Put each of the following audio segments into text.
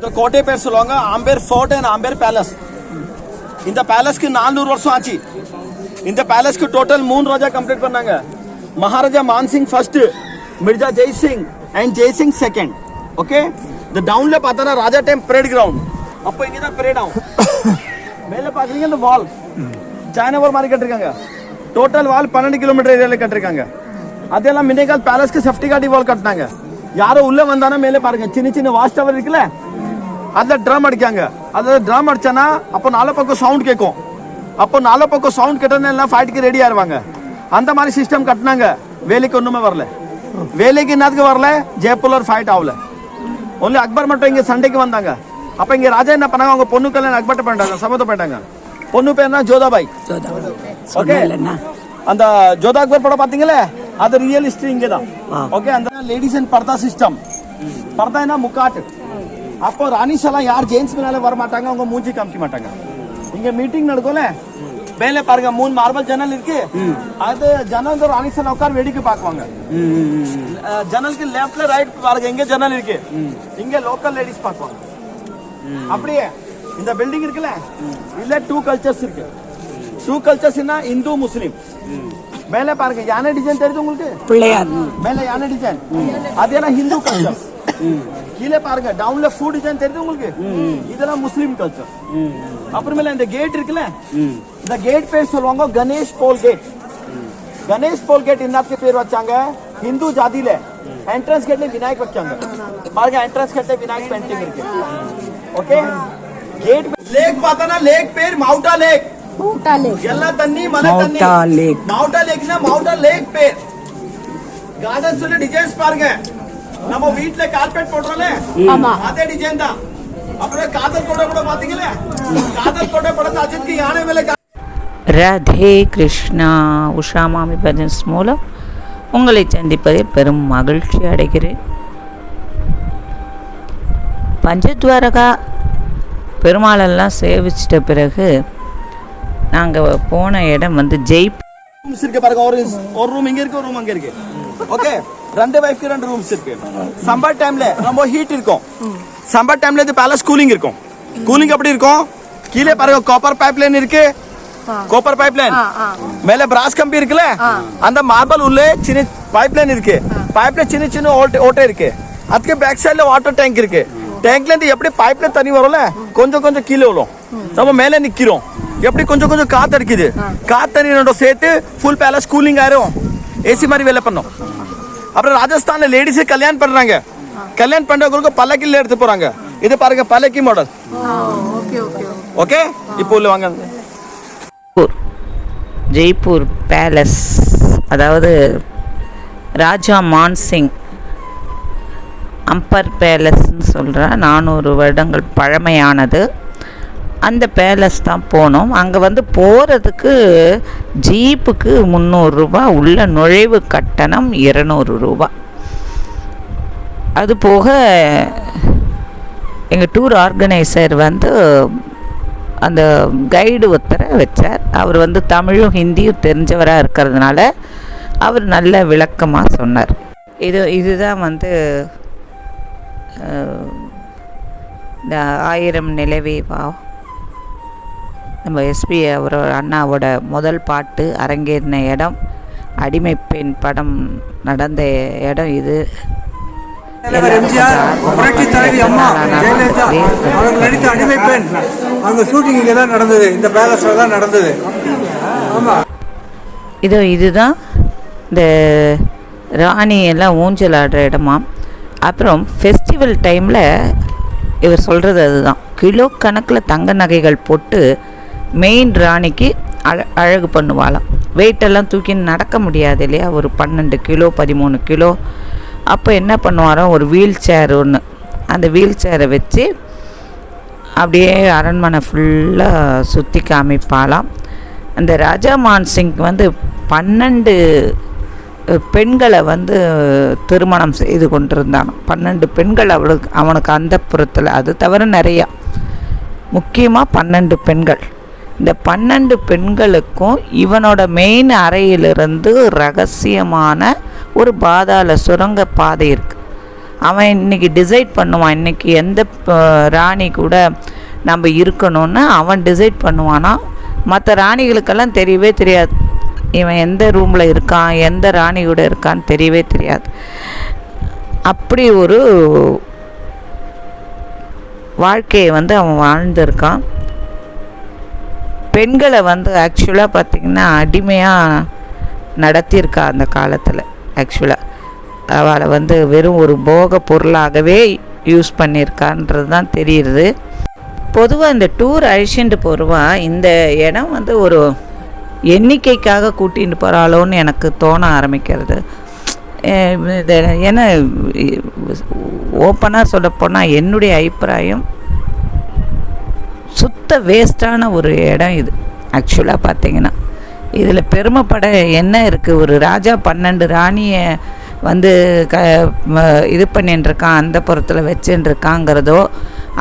இந்த கோட்டை பேர் சொல்லுவாங்க Amber fort and Amber palace. இந்த பேலஸ்க்கு 400 வருஷம் ஆச்சு. இந்த பேலஸ்க்கு டோட்டல் 3 ராஜா கம்ப்ளீட் பண்ணாங்க. Maharaja Man Singh first, Mirza Jai Singh and Jai Singh second. Okay, இந்த டவுன்ல பார்த்தா ராஜா டைம் பரேட் கிரவுண்ட். அப்போ இங்க தான் பரேட் ஆகும். மேலே பாக்குறீங்க இந்த வால் சைனா வால் மாதிரி கட்டிருக்காங்க. டோட்டல் வால் 12 கிலோமீட்டர் ஏரியால கட்டிருக்காங்க. அதெல்லாம் மின்னேகால் பேலஸ்க்கு சேஃப்டி கார்டி வால் கட்டினாங்க. யாரோ உள்ள வந்தானா மேலே பாருங்க சின்ன சின்ன வாஷ் டவர் இருக்குல்ல, அதுல ட்ரம் அடிக்காங்க. அதுல ட்ரம் அடிச்சானா அப்போ நாலு பக்கம் சவுண்ட் கேட்கும். அப்போ நாலு பக்கம் சவுண்ட் கேட்டோன்னா எல்லாம் ஃபைட்டுக்கு ரெடி ஆயிருவாங்க. அந்த மாதிரி சிஸ்டம் கட்டினாங்க. வேலைக்கு ஒண்ணுமே வரல. வேலைக்கு என்னதுக்கு வரல, ஜெய்ப்பூர்ல ஒரு ஃபைட் ஆகல. ஒன்லி அக்பர் மட்டும் இங்க சண்டைக்கு வந்தாங்க. அப்ப இங்க ராஜா என்ன பண்ணாங்க, அவங்க பொண்ணு கல்யாணம் அக்பர்ட்ட பண்ணிட்டாங்க, சம்மதம் பண்ணிட்டாங்க. பொண்ணு பேர்னா ஜோதாபாய். ஓகே, அந்த ஜோதா அக்பர் படம் பாத்தீங்களே, அது ரியல் ஹிஸ்டரி இங்க தான். ஓகே, அந்த லேடிஸ் அண்ட் பர்தா சிஸ்டம். பர்தானா முக்காட்டு. அப்போ ராணிஸ் எல்லாம் யார் ஜெயின்ஸ் மேல வர மாட்டாங்க, அவங்க மூஞ்சி காமிக்க மாட்டாங்க. இங்க மீட்டிங் நடக்கும்ல, மேலே பாருங்க 3 மார்பல் ஜன்னல் இருக்கு. அது ஜன்னல் ராணிஸ் எல்லாம் உட்கார் வேடிக்கை பார்க்குவாங்க. ஜன்னலுக்கு லெஃப்ட்ல ரைட் பாருங்க, இங்க ஜன்னல் இருக்கு, இங்க லோக்கல் லேடிஸ் பார்க்குவாங்க. அப்படியே இந்த பில்டிங் இருக்குல்ல, இல்ல 2 கல்ச்சர்ஸ் இருக்கு. 2 கல்ச்சர்ஸ்னா இந்து முஸ்லிம். மேலே பாருங்க யானை டிசைன் தெரியுது உங்களுக்கு, பிள்ளையார் மேலே யானை டிசைன், அதெல்லாம் ஹிந்து கல்ச்சர். கீழே பாருங்க டவுன்ல ஃபுட் டிசைன் தெரியுது உங்களுக்கு, இதெல்லாம் முஸ்லிம் கல்ச்சர். அப்புறமேல இந்த கேட் இருக்குல்ல, இந்த கேட் பேர் சொல்லுவாங்க கணேஷ் போல் கேட். கணேஷ் போல் கேட் என்னத்துக்கு பேர் வச்சாங்க, ஹிந்து ஜாதியில என்ட்ரன்ஸ் கேட்ல விநாயக் வச்சாங்க. பாருங்க என்ட்ரன்ஸ் கேட்ல விநாயக் பெயிண்டிங் இருக்கு. ஓகே, கேட் லேக் பார்த்தனா லேக் பேர் மவுட்டா லேக். மவுட்டா லேக் எல்லா தண்ணி மலை தண்ணி. மவுட்டா லேக்னா மவுட்டா லேக் பேர். கார்டன் சொல்ல டிசைன்ஸ் பாருங்க, நம்ம வீட்ல கார்பெட் போடுறோம்ல, அதே டிசைன் தான். அப்புறம் காதல் கோட்டை கூட பாத்தீங்களா, காதல் கோட்டை படத்தை அஜித்க்கு யானை மேல. ராதே கிருஷ்ணா. உஷா மாமி பஜன்ஸ் மூலம் உங்களை சந்திப்பதில் பெரும் மகிழ்ச்சி அடைகிறேன். பஞ்சத்வாரகா பெருமாளெல்லாம் சேவிச்சிட்ட பிறகு நாங்கள் போன இடம் வந்து ரூம்ஸ் இருக்கு பாருங்க. ஒரு ரூம் இங்க இருக்கு, ஒரு ரூம் அங்க இருக்கு. ஓகே, 2 வைஃப்க்கு 2 ரூம்ஸ் இருக்கு. சம்மர் டைம்ல ரொம்ப ஹீட் இருக்கும். சம்மர் டைம்ல இது பேலஸ் கூலிங் இருக்கும். கூலிங் எப்படி இருக்கும், கீழே பாருங்க காப்பர் பைப் லைன் இருக்கு. காப்பர் பைப் லைன் மேல பிராஸ் கம்பி இருக்குல்ல, அந்த மார்பல் உள்ளே சின்ன பைப் லைன் இருக்கு. பைப்ல சின்ன சின்ன ஓட்டை இருக்கு. அதுக்கு பேக் சைடுல வாட்டர் டேங்க் இருக்கு. டேங்க்ல இருந்து எப்படி பைப்ல தண்ணி வரும்ல, கொஞ்சம் கொஞ்சம் கீழே விழும். நம்ம மேல நிக்கிறோம், எப்படி கொஞ்சம் கொஞ்சம் காத்து அடிக்குது. காத்து தண்ணி சேர்த்து ஃபுல் பேலஸ் கூலிங் ஆயிரும். ஏசி மாதிரி வேலை பண்ணோம். அப்புறம் ராஜஸ்தான்ல லேடிஸ் கல்யாணம் பண்றாங்க. கல்யாணம் பண்றவங்களுக்கு பல்லக்கில எடுத்து போறாங்க. இது பாருங்க பல்லக்கி மாடல். ஓகே, இப்போ உள்ள வாங்க. ஜெய்ப்பூர் பேலஸ், அதாவது ராஜா மான்சிங் அம்பர் பேலஸ்ன்னு சொல்கிற 400 வருடங்கள் பழமையானது. அந்த பேலஸ் தான் போனோம். அங்கே வந்து போகிறதுக்கு ஜீப்புக்கு 300 ரூபா, உள்ள நுழைவு கட்டணம் 200 ரூபா. அது போக எங்கள் டூர் ஆர்கனைசர் வந்து அந்த கைடு ஒருத்தரை வச்சார். அவர் வந்து தமிழும் ஹிந்தியும் தெரிஞ்சவராக இருக்கிறதுனால அவர் நல்ல விளக்கமாக சொன்னார். இதுதான் வந்து இந்த 1000 நிலவே வா, நம்ம எஸ்பி அவரோட அண்ணாவோட முதல் பாட்டு அரங்கேறின இடம், அடிமை பெண் படம் நடந்த இடம் இது. புரட்சி தலைவி அம்மா ஜெயலலிதா அவங்க நடித்த அடிமை பெண், அவங்க ஷூட்டிங் இங்கே தான் நடந்தது, இந்த பேலஸில் தான் நடந்தது. ஆமாம், இதுதான் இந்த ராணி எல்லாம் ஊஞ்சல் ஆடுற இடமா. அப்புறம் ஃபெஸ்டிவல் டைமில் இவர் சொல்கிறது அதுதான், கிலோ கணக்கில் தங்க நகைகள் போட்டு மெயின் ராணிக்கு அழகு பண்ணுவாளாம். வெயிட்டெல்லாம் தூக்கி நடக்க முடியாது இல்லையா, ஒரு 12 கிலோ 13 கிலோ. அப்போ என்ன பண்ணுவாரோ, ஒரு வீல் சேர் ஒன்று, அந்த வீல் சேரை வச்சு அப்படியே அரண்மனை ஃபுல்லாக சுற்றி காமிப்பாலாம். அந்த ராஜா மான்சிங் வந்து 12 பெண்களை வந்து திருமணம் செய்து கொண்டிருந்தான். 12 பெண்கள் அவனுக்கு அந்த புறத்தில், அது தவிர நிறையா, முக்கியமாக 12 பெண்கள். இந்த 12 பெண்களுக்கும் இவனோட மெயின் அறையிலிருந்து ரகசியமான ஒரு பாதாள சுரங்க பாதை இருக்குது. அவன் இன்றைக்கி டிசைட் பண்ணுவான், இன்றைக்கி எந்த ராணி கூட நம்ம இருக்கணும்னு அவன் டிசைட் பண்ணுவானா. மற்ற ராணிகளுக்கெல்லாம் தெரியவே தெரியாது இவன் எந்த ரூமில் இருக்கான், எந்த ராணி கூட இருக்கான்னு தெரியவே தெரியாது. அப்படி ஒரு வாழ்க்கையை அவன் வாழ்ந்திருக்கான். பெண்களை ஆக்சுவலாக பார்த்திங்கன்னா அடிமையாக நடத்தியிருக்கா அந்த காலத்தில். ஆக்சுவலாக அவளை வெறும் ஒரு போக பொருளாகவே யூஸ் பண்ணியிருக்கான்றது தான் தெரியுது. பொதுவாக இந்த டூர் அழிச்சுட்டு போகிறவா இந்த இடம் ஒரு எண்ணிக்கைக்காக கூட்டிகிட்டு போகிறாளோன்னு எனக்கு தோண ஆரம்பிக்கிறது. ஏன்னா ஓப்பனாக சொல்லப்போனால் என்னுடைய அபிப்பிராயம் சுத்த வேஸ்டான ஒரு இடம் இது. ஆக்சுவலாக பார்த்திங்கன்னா இதில் பெருமைப்பட என்ன இருக்குது? ஒரு ராஜா 12 ராணியை இது பண்ணிட்டுருக்கான், அந்த புறத்தில் வச்சுட்டுருக்காங்கிறதோ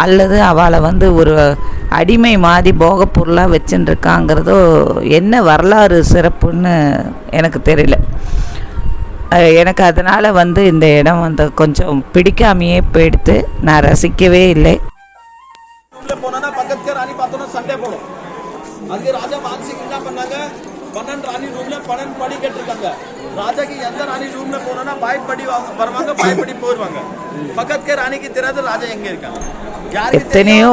அல்லது அவளை ஒரு அடிமை மாதிரி போகப்பொருளாக வச்சுட்டுருக்காங்கிறதோ என்ன வரலாறு சிறப்புன்னு எனக்கு தெரியல. எனக்கு அதனால் இந்த இடம் கொஞ்சம் பிடிக்காமையே போயிடுத்து. நான் ரசிக்கவே இல்லை. அதுக்கு ராஜா மான்சிங் என்ன பண்ணாங்க, 12 ராணி ரூம்ல 12 படி கட்டிருக்காங்க. ராஜாக்கு எந்த ராணி ரூம்ல போனா பயப்படி வருவாங்க, பயப்படி போயிருவாங்க. பக்கத்துக்கு ராணிக்கு தெரியாது ராஜா எங்க இருக்காங்க. எத்தனையோ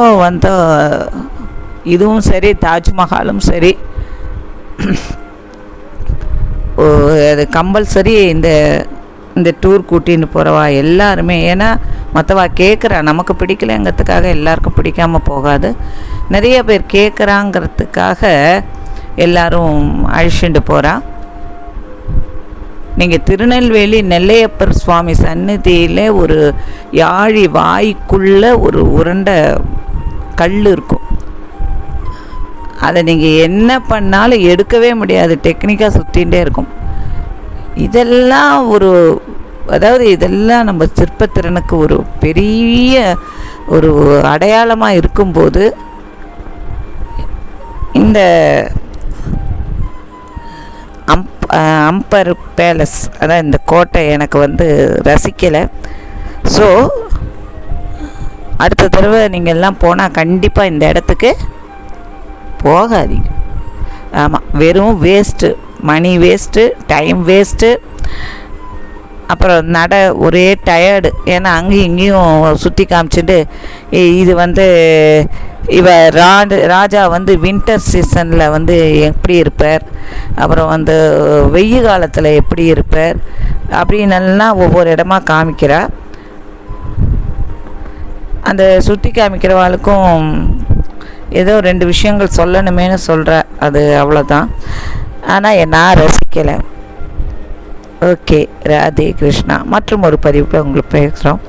இதுவும் சரி, தாஜ்மஹாலும் சரி, அது கம்பல்சரி இந்த டூர் கூட்டின்னு போகிறவா எல்லாருமே. ஏன்னா மற்றவா கேட்குறா, நமக்கு பிடிக்கலைங்கிறதுக்காக எல்லாருக்கும் பிடிக்காமல் போகாது. நிறைய பேர் கேட்குறாங்கிறதுக்காக எல்லாரும் அழிச்சுட்டு போகிறா. நீங்கள் திருநெல்வேலி நெல்லையப்பர் சுவாமி சந்நிதியில் ஒரு யாழி வாய்க்குள்ளே ஒரு உருண்டை கல் இருக்கும். அதை நீங்கள் என்ன பண்ணாலும் எடுக்கவே முடியாது, டெக்னிக்காக சுற்றிகிட்டே இருக்கும். இதெல்லாம் இதெல்லாம் நம்ம சிற்பத்திறனுக்கு ஒரு பெரிய ஒரு அடையாளமாக இருக்கும்போது இந்த அம்பர் பேலஸ், அதான் இந்த கோட்டை எனக்கு ரசிக்கலை. ஸோ அடுத்த தடவை நீங்கள் எல்லாம் போனால் கண்டிப்பாக இந்த இடத்துக்கு போகாதீங்க. ஆமாம், வெறும் waste, money waste, time waste. அப்புறம் ஒரே டயர்டு. ஏன்னா அங்கேயும் இங்கேயும் சுற்றி காமிச்சிட்டு இது ராஜா வின்டர் சீசனில் எப்படி இருப்பார், அப்புறம் வெய்ய காலத்தில் எப்படி இருப்பார் அப்படின்னெல்லாம் ஒவ்வொரு இடமா காமிக்கிறா. அந்த சுற்றி காமிக்கிறவாளுக்கும் ஏதோ 2 விஷயங்கள் சொல்லணுமேனு சொல்கிற, அது அவ்வளோதான். ஆனால் நான் ரசிக்கலை. ஓகே, ராதே கிருஷ்ணா. மற்றும் ஒரு பதிவில் உங்களுக்கு பேசுகிறோம்.